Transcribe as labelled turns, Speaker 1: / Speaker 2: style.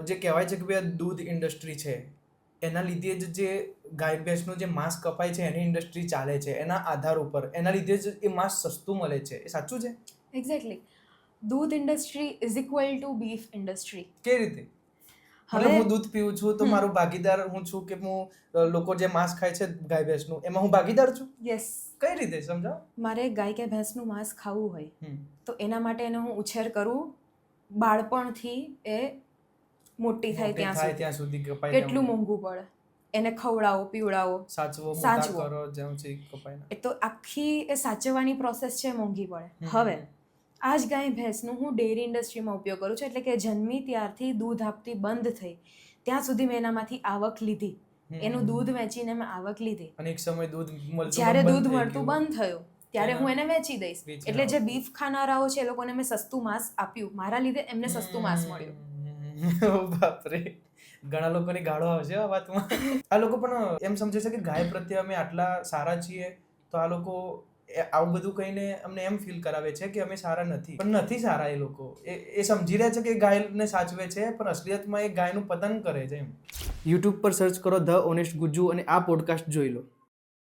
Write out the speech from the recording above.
Speaker 1: જે કહેવાય છે કે ભાઈ દૂધ ઇન્ડસ્ટ્રી છે એના લીધે જ જે ગાય ભેંસનું જે માંસ કપાય છે એની ઇન્ડસ્ટ્રી ચાલે છે એના આધાર ઉપર, એના લીધે જ એ માંસ સસ્તું મળે છે. એ સાચું છે?
Speaker 2: એક્ઝેક્ટલી. દૂધ industry is equal to beef industry.
Speaker 1: કેવી રીતે? મતલબ હું દૂધ પીવું છું તો મારો ભાગીદાર હું છું કે હું લોકો જે માંસ ખાય છે ગાય ભેંસનું એમાં હું ભાગીદાર છું?
Speaker 2: યસ.
Speaker 1: કઈ રીતે સમજાવો?
Speaker 2: મારે ગાય કે ભેંસનું માંસ ખાવું હોય તો એના માટે એને હું ઉછેર કરું, બાળપણથી એ મોટી થાય ત્યાં સુધી
Speaker 1: કપાય
Speaker 2: કેટલું મોંઘું પડે. એને ખવડાવો, પીવડાવો,
Speaker 1: સાચવો કરો જેમ છે કપાય.
Speaker 2: એ તો આખી એ સાચવવાની પ્રોસેસ છે, મોંઘી પડે. હવે આ જ ગાય ભેંસનું હું ડેરી ઇન્ડસ્ટ્રીમાં ઉપયોગ કરું છું, એટલે કે જન્મી ત્યારથી દૂધ આપતી બંધ થઈ ત્યાં સુધી મેં એનામાંથી આવક લીધી, એનું દૂધ વેચીને મેં આવક લીધી.
Speaker 1: અને એક સમય દૂધ મળતું,
Speaker 2: જ્યારે દૂધ મળતું બંધ થયું ત્યારે હું એને વેચી દઈશ. એટલે જે બીફ ખાનારાઓ છે એ લોકોને મેં સસ્તું માંસ આપ્યું, મારા લીધે એમને સસ્તું માંસ મળ્યું.
Speaker 1: બાપરે, ઘણા લોકોની ગાળો આવશે આ વાતમાં. આ લોકો પણ એમ સમજે છે કે ગાય પ્રત્યે અમે આટલા સારા છીએ, તો આ લોકો આવું બધું કહીને અમને એમ ફીલ કરાવે છે કે અમે સારા નથી. પણ નથી સારા. એ લોકો એ સમજી રહ્યા છે કે ગાયને સાચવે છે, પણ અસલિયતમાં એ ગાયનું પતન કરે છે એમ. યુટ્યુબ પર સર્ચ કરો ધ ઓનેસ્ટ ગુજ્જુ અને આ પોડકાસ્ટ જોઈ લો.